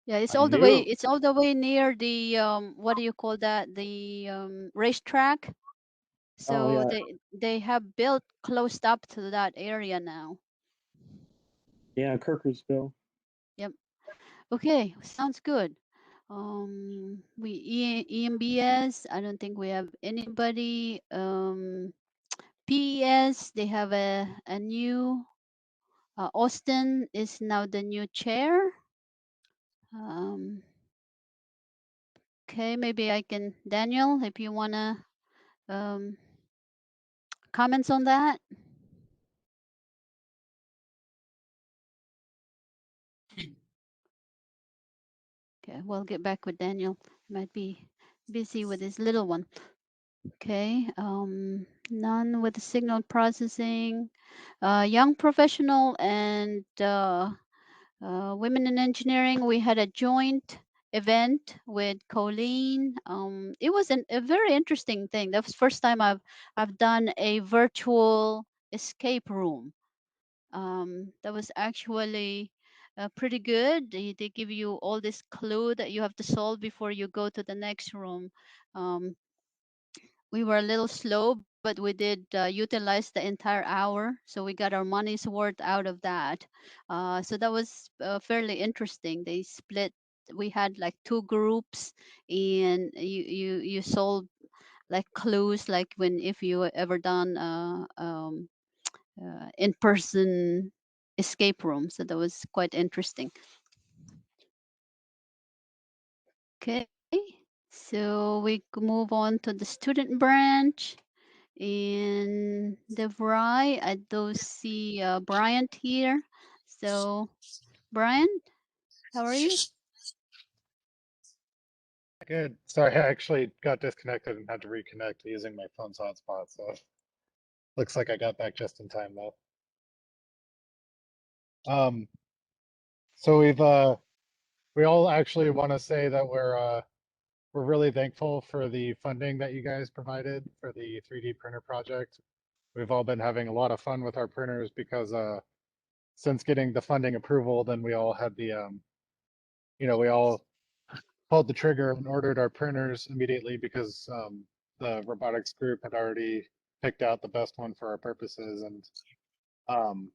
Yeah, it's I all the way. knew. It's all the way near the what do you call that? The racetrack. Oh So yeah, they have built closed up to that area now. yeah, Kirkersville. Yep. Okay, sounds good. We EMBS. I don't think we have anybody. PES. They have a new. Austin is now the new chair. Okay, maybe I can, Daniel, if you wanna comments on that. Okay, we'll get back with Daniel. Might be busy with his little one. Okay, none with the signal processing. Young professional and women in engineering. We had a joint event with Colleen. It was a very interesting thing. That was the first time I've done a virtual escape room. That was actually pretty good. They give you all this clue that you have to solve before you go to the next room. We were a little slow, but we did utilize the entire hour, so we got our money's worth out of that. So that was fairly interesting. They split. We had like two groups, and you solve like clues, like when if you ever done in-person escape room. So that was quite interesting. Okay, so we move on to the student branch. In DeVry, I do see Bryant here. So, Brian, how are you? Good. Sorry, I actually got disconnected and had to reconnect using my phone's hotspot, so looks like I got back just in time though. Um, so we all actually want to say that we're really thankful for the funding that you guys provided for the 3D printer project. We've all been having a lot of fun with our printers because since getting the funding approval, then we all had the we all pulled the trigger and ordered our printers immediately because the robotics group had already picked out the best one for our purposes. And um,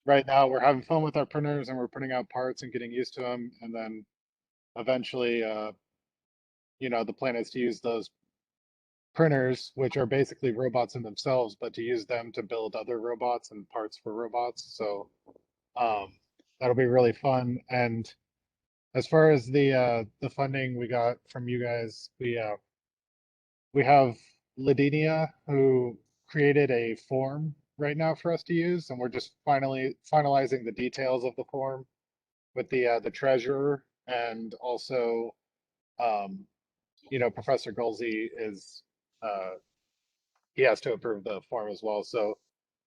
right now we're having fun with our printers and we're printing out parts and getting used to them. And then eventually, the plan is to use those printers, which are basically robots in themselves, but to use them to build other robots and parts for robots. So um, that'll be really fun. And as far as the funding we got from you guys, we have Ladinia who created a form right now for us to use, and we're just finally finalizing the details of the form with the treasurer, and also Professor Gulsey is uh, he has to approve the form as well. So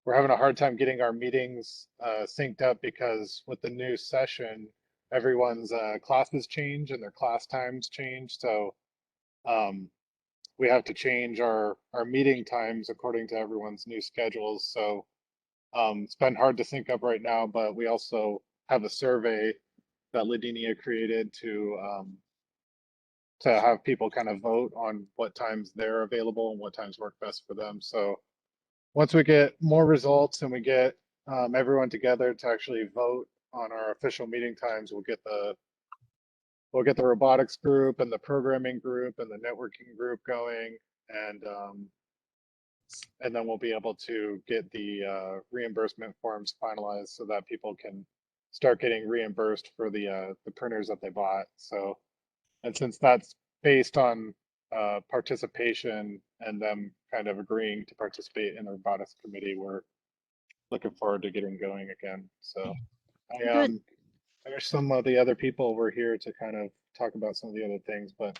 we're having a hard time getting our meetings synced up because with the new session, everyone's classes change and their class times change. So um, we have to change our meeting times according to everyone's new schedules. So it's been hard to sync up right now, but we also have a survey that Ladinia created to have people kind of vote on what times they're available and what times work best for them. So once we get more results and we get everyone together to actually vote on our official meeting times, we'll get the robotics group and the programming group and the networking group going, and then we'll be able to get the reimbursement forms finalized so that people can start getting reimbursed for the printers that they bought. So, and since that's based on participation and them kind of agreeing to participate in the robotics committee, we're looking forward to getting going again. So Good. I wish some of the other people were here to kind of talk about some of the other things, but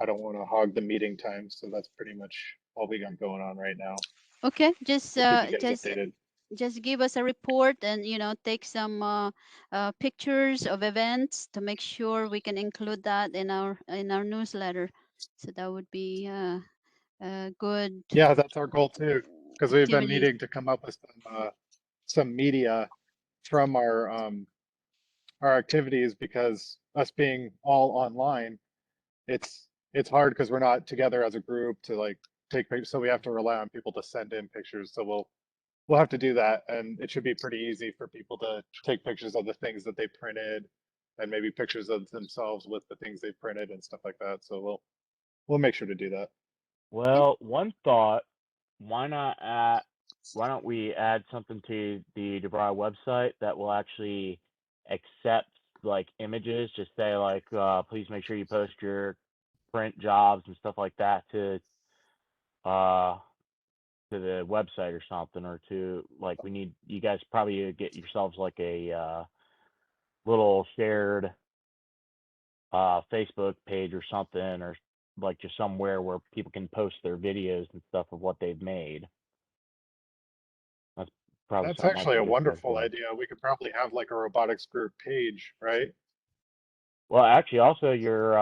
I don't want to hog the meeting time. So that's pretty much all we got going on right now. Okay, just We'll keep you guys updated. just give us a report and take some pictures of events to make sure we can include that in our newsletter. So that would be good Yeah, that's our goal too, because we've been activities. needing to come up with some media from our activities, because us being all online, it's hard because we're not together as a group to like take pictures, so we have to rely on people to send in pictures. So we'll have to do that, and it should be pretty easy for people to take pictures of the things that they printed, and maybe pictures of themselves with the things they printed and stuff like that. So we'll make sure to do that. Well, one thought, why not why don't we add something to the DeVry website that will actually accept like images, just say like, please make sure you post your print jobs and stuff like that uh to the website or something, or to like, we need you guys probably get yourselves like a little shared Facebook page or something, or like just somewhere where people can post their videos and stuff of what they've made. That's probably That's something I actually can a get set wonderful for. idea. We could probably have like a robotics group page, right? Well, actually, also your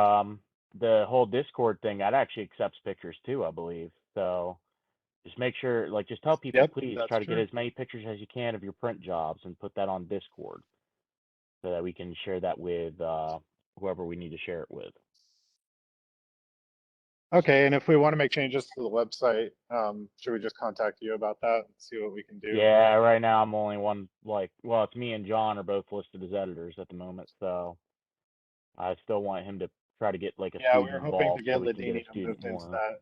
the whole Discord thing, that actually accepts pictures too, I believe. So just make sure, like, just tell people, Yep, please that's try to get true. as many pictures as you can of your print jobs and put that on Discord so that we can share that with whoever we need to share it with. Okay, and if we want to make changes to the website, should we just contact you about that and see what we can do? Yeah, right now I'm only one, like, well, it's me and John are both listed as editors at the moment, so I still want him to try to get like a Yeah, we student were hoping to involved so get we can get a Ladinia student moved into more. that.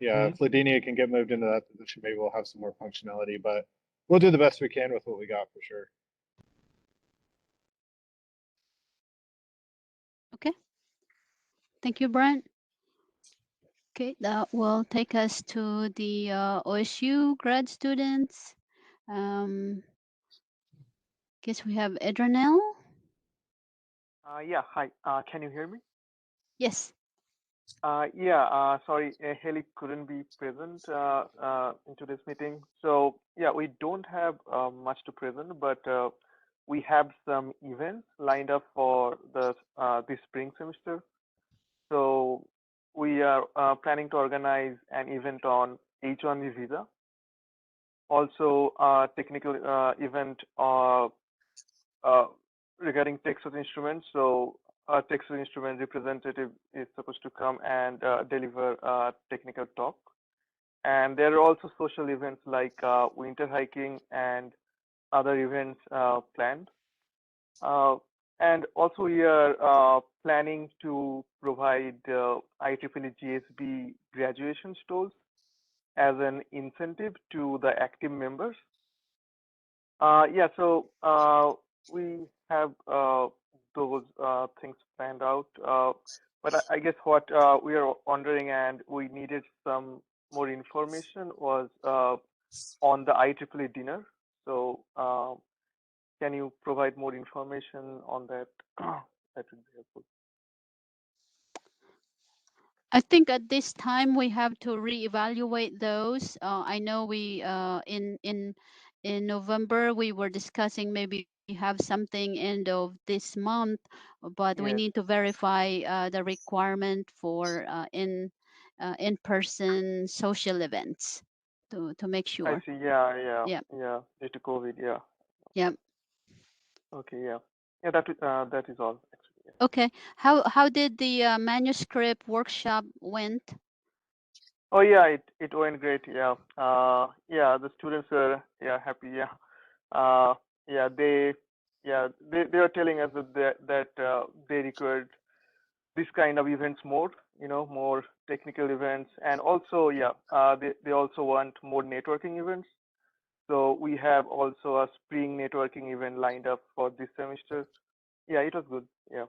Yeah, Hmm? if Ladinia can get moved into that position, maybe we'll have some more functionality, but we'll do the best we can with what we got for sure. Okay. Thank you, Brent. Okay, that will take us to the OSU grad students. Guess we have Adranel. Yeah, hi. Can you hear me? Yes. Sorry, Haley couldn't be present in today's meeting. So, yeah, we don't have much to present, but we have some events lined up for the spring semester. So, we are planning to organize an event on H-1B visa. Also, a technical event uh, regarding Texas Instruments. So a Texas Instruments representative is supposed to come and deliver a technical talk. And there are also social events like winter hiking and other events planned. And also we are planning to provide IEEE GSB graduation stalls as an incentive to the active members. So we have those things planned out. But I guess what we are wondering, and we needed some more information, was on the IEEE dinner. So can you provide more information on that? That would be helpful. I think at this time we have to reevaluate those. I know we in November we were discussing maybe have something end of this month, but we Yes, need to verify the requirement for in-person social events to make I sure. see. Yeah. Yeah. Due to COVID, yeah. Yeah. Okay, yeah. Yeah, that is all actually. Yeah. Okay. How did the manuscript workshop went? Oh yeah, it went great. Yeah. Yeah, the students were happy. Yeah. Uh, yeah, they are telling us that they required this kind of events more. More technical events, and also they also want more networking events. So we have also a spring networking event lined up for this semester. Yeah, it was good. Yeah.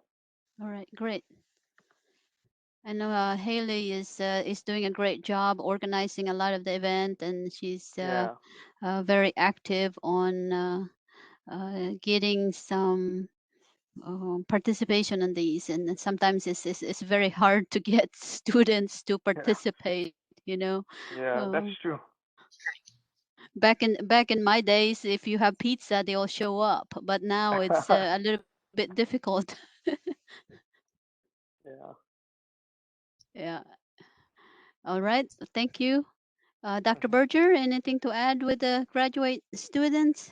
All right, great. I know Haley is doing a great job organizing a lot of the event, and she's Yeah. very active on getting some participation in these. And sometimes it's very hard to get students to Yeah. participate. You know, Yeah. That's uh, true. back in my days, if you have pizza, they all show up. But now it's a little bit difficult. Yeah. Yeah. All right, thank you. Dr. Berger, anything to add with the graduate students?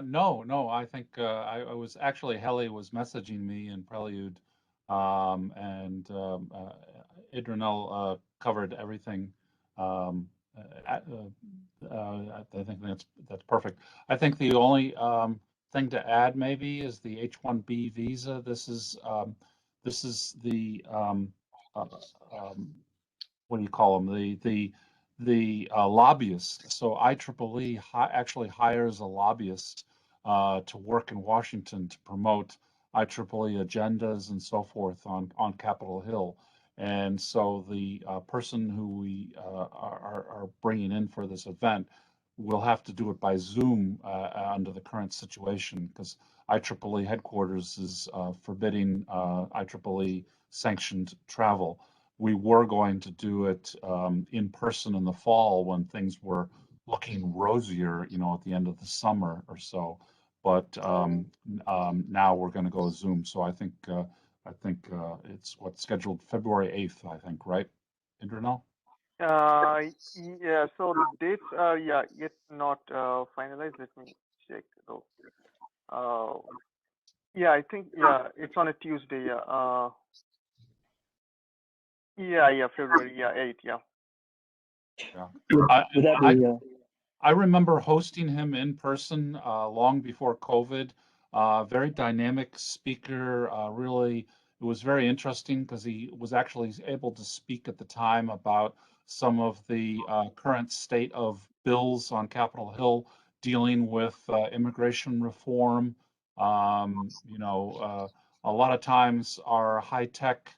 No. I think I was actually Helly was messaging me in Prelude, and Idrinel covered everything. I think that's perfect. I think the only thing to add maybe is the H-1B visa. This is the uh, um, what do you call them? The lobbyist. So IEEE actually hires a lobbyist to work in Washington to promote IEEE agendas and so forth on Capitol Hill. And so the person who we are bringing in for this event will have to do it by Zoom under the current situation because IEEE headquarters is forbidding IEEE sanctioned travel. We were going to do it in person in the fall when things were looking rosier, at the end of the summer or so. But now we're going to go Zoom. So I think it's scheduled February 8th, I think, right, Indranil? Yeah, so the dates are yet not finalized. Let me check though. Yeah, I think it's on a Tuesday. February 8, yeah. Yeah. Would that I, be? I remember hosting him in person long before COVID. Very dynamic speaker. Really, it was very interesting because he was actually able to speak at the time about some of the current state of bills on Capitol Hill dealing with immigration reform. A lot of times our high tech,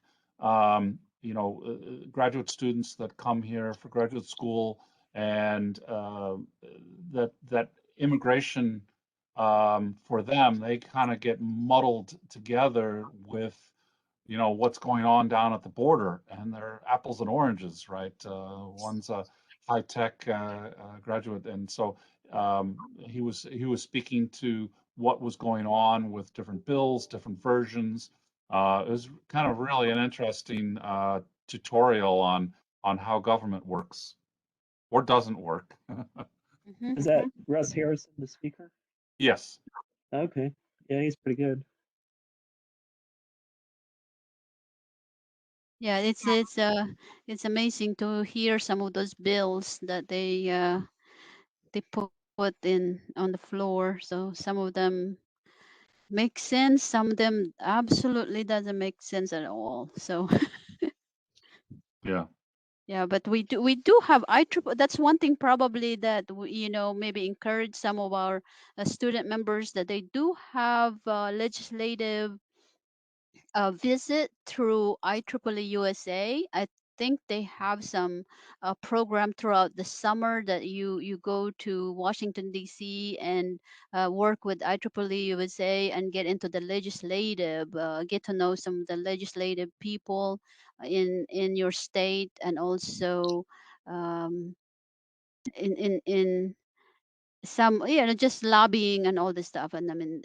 graduate students that come here for graduate school and that immigration for them, they kind of get muddled together with what's going on down at the border, and they're apples and oranges, right? One's a high tech graduate, and so he was speaking to what was going on with different bills, different versions. It was kind of really an interesting tutorial on how government works or doesn't work. Is that Russ Harrison, the speaker? Yes. Okay. Yeah, he's pretty good. Yeah, it's amazing to hear some of those bills that they put in on the floor. So some of them make sense, some of them absolutely doesn't make sense at all. So Yeah. yeah, but we do have IEEE. That's one thing probably that maybe encourage some of our student members that they do have legislative visit through IEEE USA. I think they have some program throughout the summer that you go to Washington D.C. and work with IEEE USA and get into the legislative, get to know some of the legislative people in your state, and also um, in some just lobbying and all this stuff. And I mean,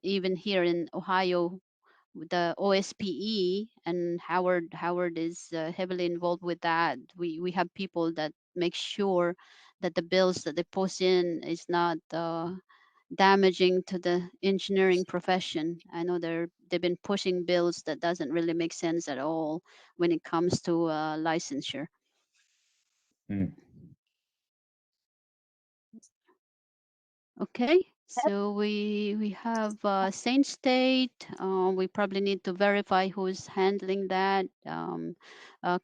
even here in Ohio, the OSPE, and Howard is heavily involved with that. We have people that make sure that the bills that they post in is not damaging to the engineering profession. I know they've been pushing bills that doesn't really make sense at all when it comes to licensure. Mm. Okay, so we have Saint State. We probably need to verify who's handling that.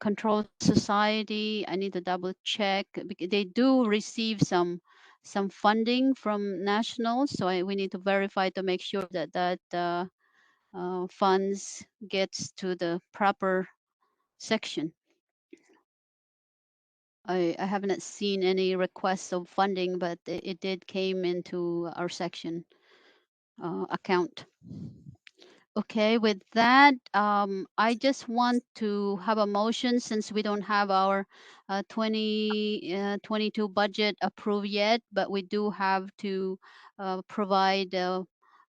Control Society. I need to double check because they do receive some funding from national, so we need to verify to make sure that funds gets to the proper section. I haven't seen any requests of funding, but it did came into our section account. Okay, with that, I just want to have a motion since we don't have our 2022 budget approved yet, but we do have to provide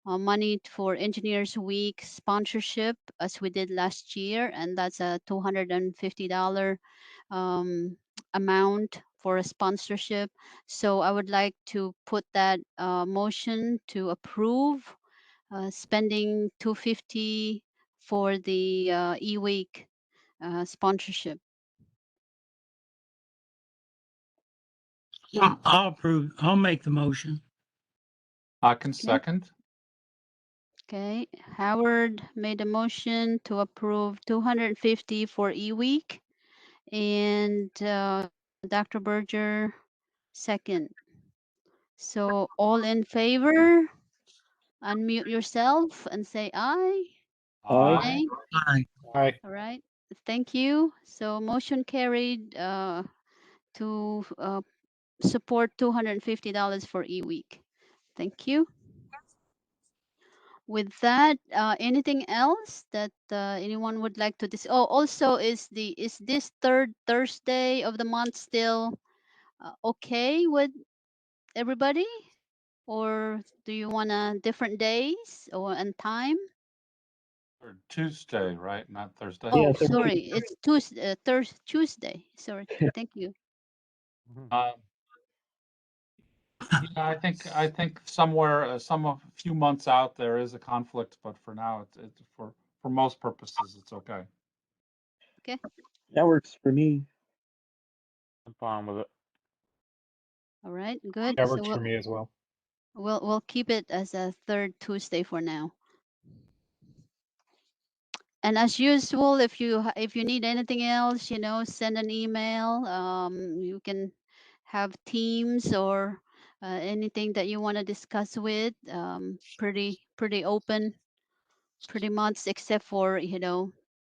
money for Engineers Week sponsorship as we did last year, and that's a $250 amount for a sponsorship. So I would like to put that motion to approve spending $250 for the e-week sponsorship. I'll approve. I'll make the motion. I can second. Okay, Howard made a motion to approve 250 for e-week, and Dr. Berger second. So all in favor, unmute yourself and say aye. Aye. Aye. Aye. All right, thank you. So motion carried to support $250 for e-week. Thank you. With that, anything else that anyone would like to oh, also is this third Thursday of the month still okay with everybody, or do you want different days or and time? Or Tuesday, right? Not Thursday. Oh, Yeah, sorry, it's Tuesday. Tuesday. Sorry. Thank you. Yeah, I think somewhere, a few months out, there is a conflict, but for now, it's for most purposes, it's okay. that works for me. I'm fine with it. All right, good. That So works for me as well. we'll keep it as a third Tuesday for now. And as usual, if you need anything else, send an email. You can have teams or anything that you want to discuss with. Pretty open, pretty much, except for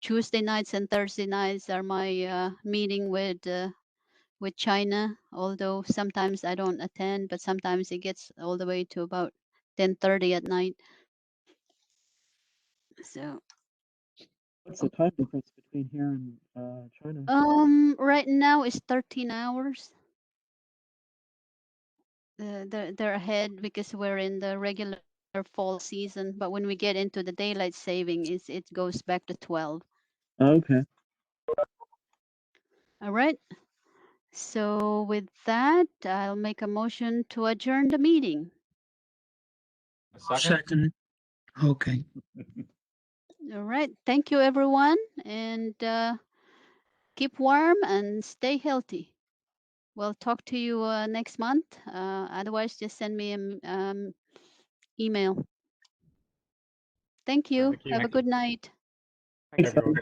Tuesday nights and Thursday nights are my meeting with China. Although sometimes I don't attend, but sometimes it gets all the way to about 10:30 at night. So. What's the time difference between here and China? Right now it's 13 hours. They're ahead because we're in the regular fall season, but when we get into the daylight saving, it goes back to 12. Okay. All right. So with that, I'll make a motion to adjourn the meeting. A second? Second. Okay. All right. Thank you, everyone, and keep warm and stay healthy. We'll talk to you next month. Otherwise, just send me an email. Thank you. Thank you. Have a good night. Thanks, everyone.